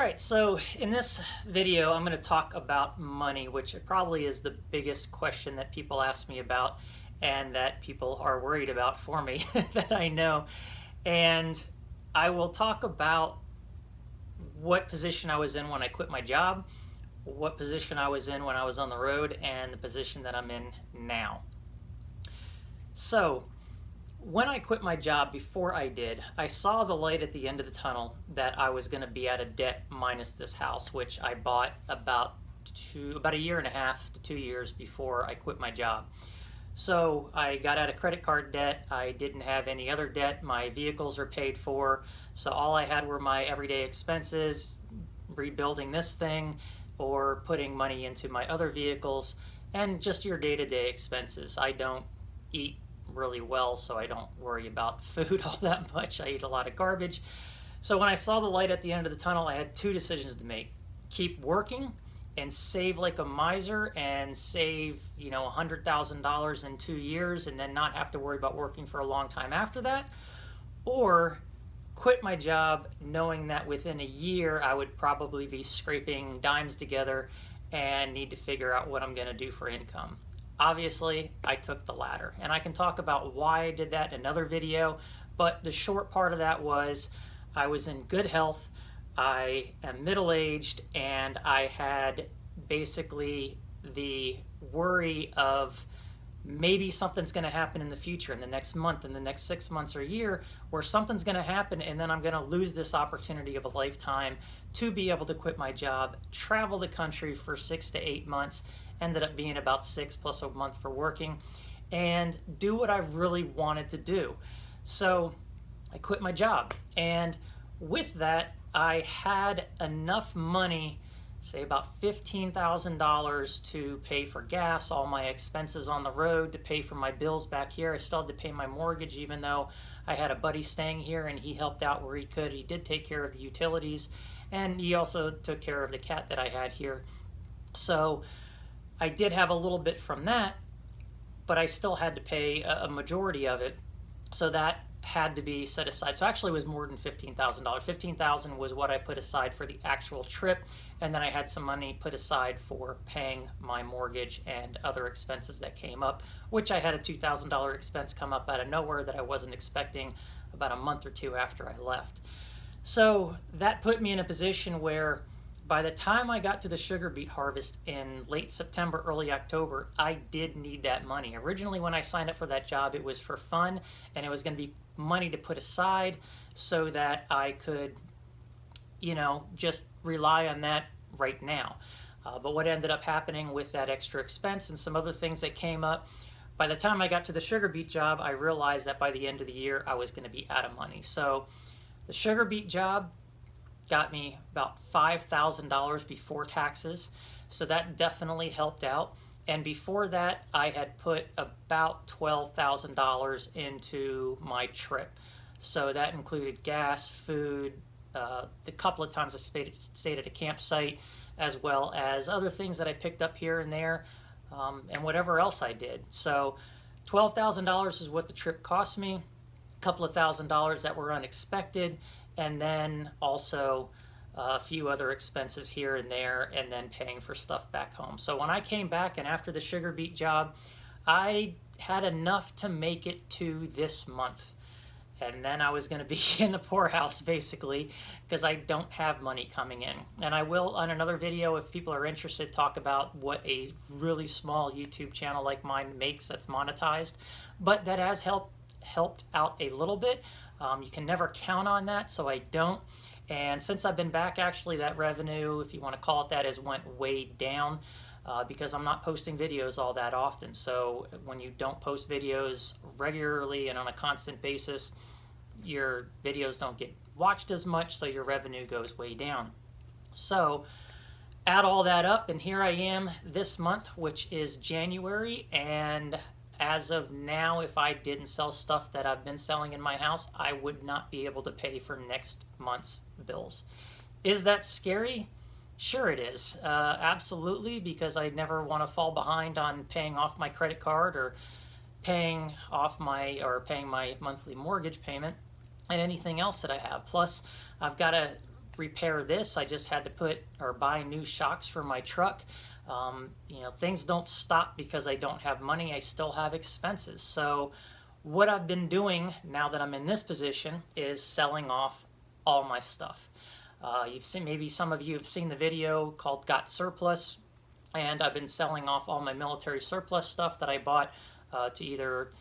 Alright, so in this video I'm going to talk about money, which probably is the biggest question that people ask me about and that people are worried about for me that I know. And I will talk about what position I was in when I quit my job, what position I was in when I was on the road, and the position that I'm in now. So when I quit my job, before I did, I saw the light at the end of the tunnel that I was going to be out of debt minus this house, which I bought about a year and a half to 2 years before I quit my job. So I got out of credit card debt. I didn't have any other debt. My vehicles are paid for. So all I had were my everyday expenses, rebuilding this thing or putting money into my other vehicles, and just your day-to-day expenses. I don't eat really well, so I don't worry about food all that much. I eat a lot of garbage. So when I saw the light at the end of the tunnel, I had two decisions to make. Keep working and save like a miser and save, $100,000 in 2 years and then not have to worry about working for a long time after that, or quit my job knowing that within a year I would probably be scraping dimes together and need to figure out what I'm going to do for income. Obviously, I took the latter, and I can talk about why I did that in another video, but the short part of that was I was in good health, I am middle-aged, and I had basically the worry of maybe something's going to happen in the future, in the next month, in the next 6 months or a year, where something's going to happen and then I'm going to lose this opportunity of a lifetime to be able to quit my job, travel the country for 6 to 8 months, ended up being about 6 plus a month for working, and do what I really wanted to do. So I quit my job, and with that I had enough money, say about $15,000, to pay for gas, all my expenses on the road, to pay for my bills back here. I still had to pay my mortgage, even though I had a buddy staying here and he helped out where he could. He did take care of the utilities, and he also took care of the cat that I had here. So I did have a little bit from that, but I still had to pay a majority of it. So that had to be set aside. So actually it was more than $15,000. $15,000 was what I put aside for the actual trip, and then I had some money put aside for paying my mortgage and other expenses that came up, which I had a $2,000 expense come up out of nowhere that I wasn't expecting about a month or two after I left. So that put me in a position where by the time I got to the sugar beet harvest in late September, early October, I did need that money. Originally, when I signed up for that job, it was for fun, and it was going to be money to put aside so that I could, just rely on that right now. But what ended up happening with that extra expense and some other things that came up, by the time I got to the sugar beet job, I realized that by the end of the year, I was going to be out of money. So the sugar beet job got me about $5,000 before taxes, so that definitely helped out. And before that, I had put about $12,000 into my trip. So that included gas, food, the couple of times I stayed at a campsite, as well as other things that I picked up here and there, and whatever else I did. So $12,000 is what the trip cost me, a couple of $1,000s that were unexpected, and then also a few other expenses here and there, and then paying for stuff back home. So when I came back and after the sugar beet job, I had enough to make it to this month. And then I was going to be in the poorhouse, basically, because I don't have money coming in. And I will, on another video, if people are interested, talk about what a really small YouTube channel like mine makes that's monetized. But that has helped out a little bit. You can never count on that, so I don't. And since I've been back, actually, that revenue, if you want to call it that, has went way down because I'm not posting videos all that often. So when you don't post videos regularly and on a constant basis, your videos don't get watched as much, so your revenue goes way down. So add all that up, and here I am this month, which is January, and as of now, if I didn't sell stuff that I've been selling in my house, I would not be able to pay for next month's bills. Is that scary? Sure it is. Absolutely, because I never want to fall behind on paying off my credit card or paying my monthly mortgage payment and anything else that I have. Plus, I've got to repair this. I just had to put or buy new shocks for my truck. Things don't stop because I don't have money. I still have expenses. So what I've been doing now that I'm in this position is selling off all my stuff. You've seen, maybe some of you have seen the video called Got Surplus, and I've been selling off all my military surplus stuff that I bought to either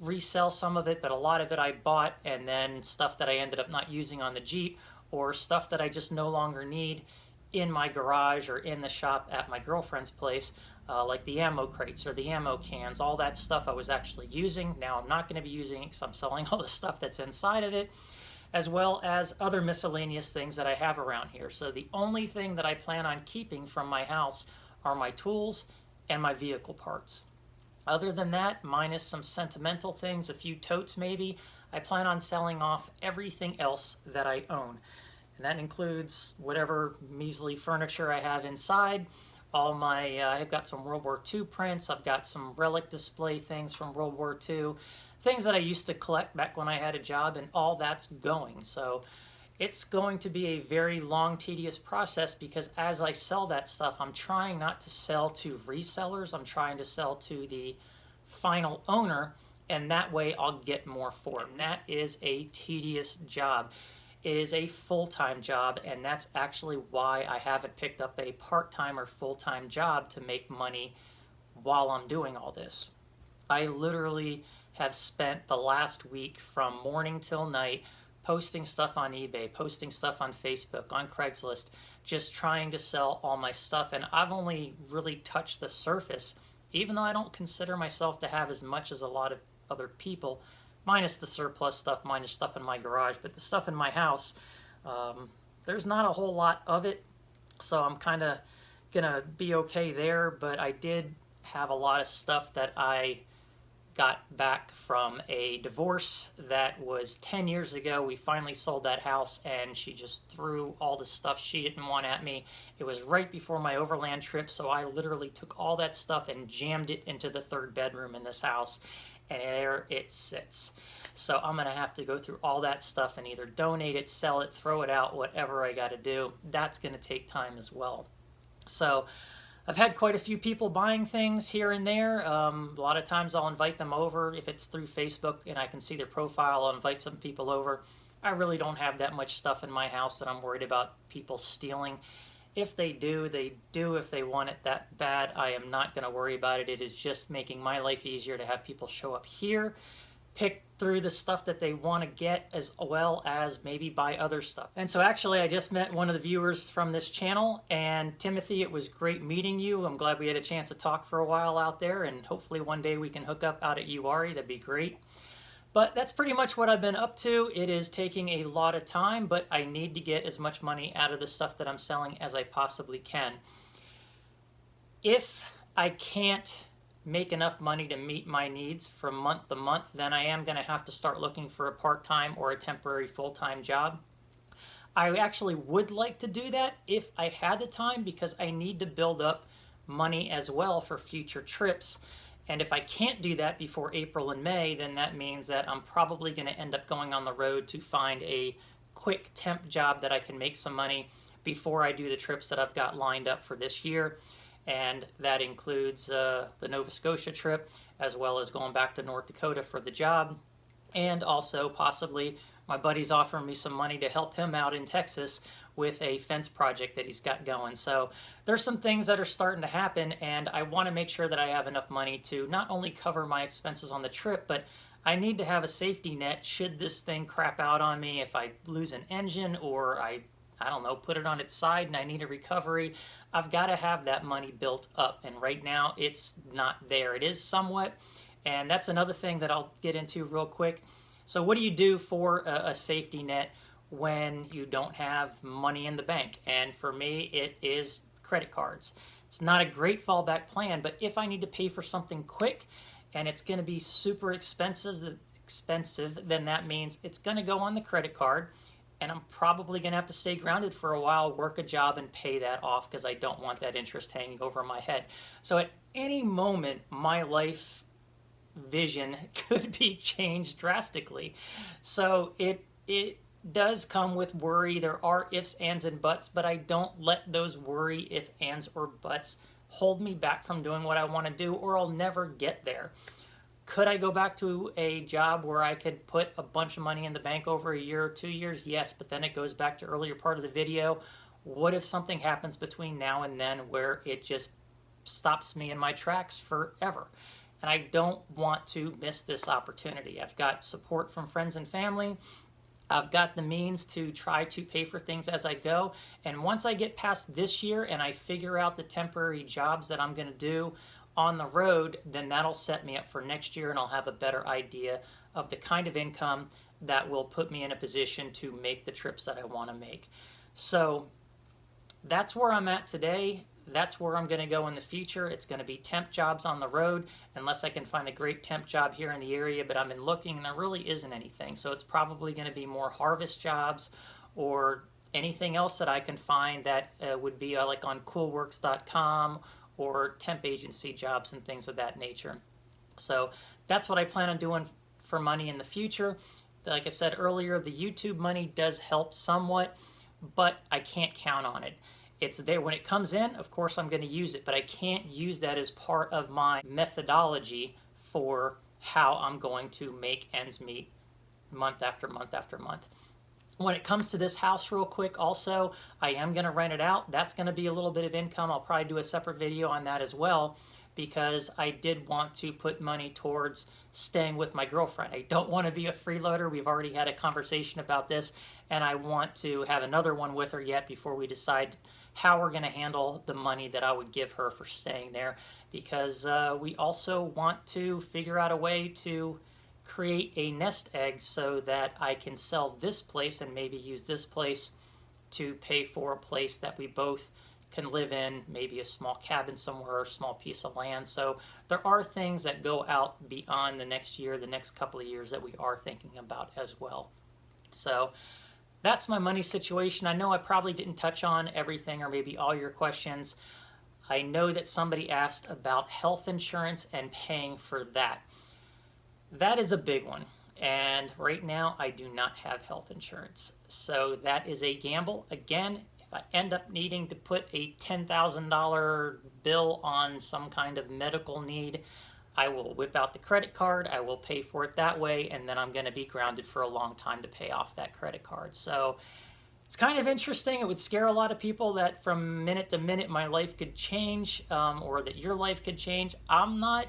resell some of it, but a lot of it I bought, and then stuff that I ended up not using on the Jeep, or stuff that I just no longer need in my garage or in the shop at my girlfriend's place, like the ammo crates or the ammo cans. All that stuff I was actually using. Now I'm not going to be using it because I'm selling all the stuff that's inside of it, as well as other miscellaneous things that I have around here. So the only thing that I plan on keeping from my house are my tools and my vehicle parts. Other than that, minus some sentimental things, a few totes maybe, I plan on selling off everything else that I own. And that includes whatever measly furniture I have inside, all my, I've got some World War II prints, I've got some relic display things from World War II, things that I used to collect back when I had a job, and all that's going. So it's going to be a very long, tedious process, because as I sell that stuff, I'm trying not to sell to resellers. I'm trying to sell to the final owner, and that way I'll get more for it. And that is a tedious job. It is a full-time job, and that's actually why I haven't picked up a part-time or full-time job to make money while I'm doing all this. I literally have spent the last week from morning till night posting stuff on eBay, posting stuff on Facebook, on Craigslist, just trying to sell all my stuff. And I've only really touched the surface, even though I don't consider myself to have as much as a lot of other people, minus the surplus stuff, minus stuff in my garage. But the stuff in my house, there's not a whole lot of it, so I'm kind of gonna be okay there. But I did have a lot of stuff that I got back from a divorce that was 10 years ago. We finally sold that house, and she just threw all the stuff she didn't want at me. It was right before my overland trip, so I literally took all that stuff and jammed it into the third bedroom in this house, and there it sits. So I'm gonna have to go through all that stuff and either donate it, sell it, throw it out, whatever I gotta do. That's gonna take time as well. So I've had quite a few people buying things here and there. A lot of times I'll invite them over. If it's through Facebook and I can see their profile, I'll invite some people over. I really don't have that much stuff in my house that I'm worried about people stealing. If they do, they do. If they want it that bad, I am not going to worry about it. It is just making my life easier to have people show up here, pick through the stuff that they want to get, as well as maybe buy other stuff. And so actually I just met one of the viewers from this channel, and Timothy, it was great meeting you. I'm glad we had a chance to talk for a while out there, and hopefully one day we can hook up out at UARI. That'd be great. But that's pretty much what I've been up to. It is taking a lot of time, but I need to get as much money out of the stuff that I'm selling as I possibly can. If I can't make enough money to meet my needs from month to month, then I am going to have to start looking for a part-time or a temporary full-time job. I actually would like to do that if I had the time, because I need to build up money as well for future trips. And if I can't do that before April and May, then that means that I'm probably going to end up going on the road to find a quick temp job that I can make some money before I do the trips that I've got lined up for this year. And that includes the Nova Scotia trip, as well as going back to North Dakota for the job. And also possibly my buddy's offering me some money to help him out in Texas with a fence project that he's got going. So there's some things that are starting to happen, and I want to make sure that I have enough money to not only cover my expenses on the trip, but I need to have a safety net should this thing crap out on me. If I lose an engine, or I don't know, put it on its side and I need a recovery, I've got to have that money built up. And right now it's not there. It is somewhat, and that's another thing that I'll get into real quick. So what do you do for a safety net when you don't have money in the bank? And for me, it is credit cards. It's not a great fallback plan, but if I need to pay for something quick and it's going to be super expensive, then that means it's going to go on the credit card, and I'm probably going to have to stay grounded for a while, work a job, and pay that off, because I don't want that interest hanging over my head. So at any moment, my life vision could be changed drastically. So does come with worry. There are ifs, ands, and buts, but I don't let those worry, if, ands, or buts hold me back from doing what I want to do, or I'll never get there. Could I go back to a job where I could put a bunch of money in the bank over a year or 2 years? Yes, but then it goes back to earlier part of the video. What if something happens between now and then where it just stops me in my tracks forever? And I don't want to miss this opportunity. I've got support from friends and family. I've got the means to try to pay for things as I go. And once I get past this year and I figure out the temporary jobs that I'm going to do on the road, then that'll set me up for next year, and I'll have a better idea of the kind of income that will put me in a position to make the trips that I want to make. So that's where I'm at today. That's where I'm going to go in the future. It's going to be temp jobs on the road, unless I can find a great temp job here in the area, but I've been looking and there really isn't anything. So it's probably going to be more harvest jobs or anything else that I can find that would be like on coolworks.com or temp agency jobs and things of that nature. So that's what I plan on doing for money in the future. Like I said earlier, the YouTube money does help somewhat, but I can't count on it. It's there when it comes in. Of course, I'm going to use it, but I can't use that as part of my methodology for how I'm going to make ends meet month after month after month. When it comes to this house real quick, also, I am going to rent it out. That's going to be a little bit of income. I'll probably do a separate video on that as well, because I did want to put money towards staying with my girlfriend. I don't want to be a freeloader. We've already had a conversation about this, and I want to have another one with her yet before we decide how we're going to handle the money that I would give her for staying there, because we also want to figure out a way to create a nest egg so that I can sell this place and maybe use this place to pay for a place that we both can live in, maybe a small cabin somewhere or a small piece of land. So there are things that go out beyond the next year, the next couple of years, that we are thinking about as well. So that's my money situation. I know I probably didn't touch on everything or maybe all your questions. I know that somebody asked about health insurance and paying for that. That is a big one, and right now I do not have health insurance. So that is a gamble. Again, if I end up needing to put a $10,000 bill on some kind of medical need, I will whip out the credit card, I will pay for it that way, and then I'm going to be grounded for a long time to pay off that credit card. So it's kind of interesting. It would scare a lot of people that from minute to minute my life could change, or that your life could change. I'm not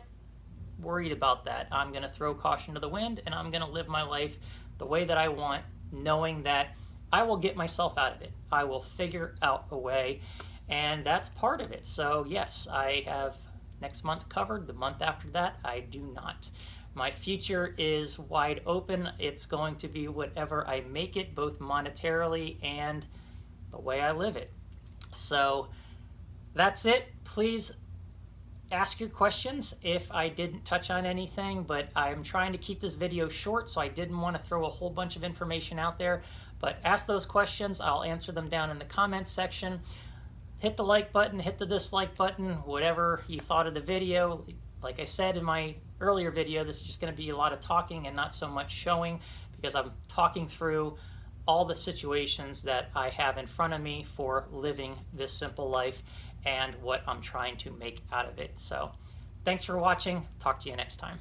worried about that. I'm going to throw caution to the wind, and I'm going to live my life the way that I want, knowing that I will get myself out of it. I will figure out a way, and that's part of it. So yes, I have next month covered. The month after that, I do not. My future is wide open. It's going to be whatever I make it, both monetarily and the way I live it. So that's it. Please ask your questions if I didn't touch on anything, but I'm trying to keep this video short, so I didn't want to throw a whole bunch of information out there. But ask those questions. I'll answer them down in the comments section. Hit the like button, hit the dislike button, whatever you thought of the video. Like I said in my earlier video, this is just going to be a lot of talking and not so much showing, because I'm talking through all the situations that I have in front of me for living this simple life and what I'm trying to make out of it. So thanks for watching. Talk to you next time.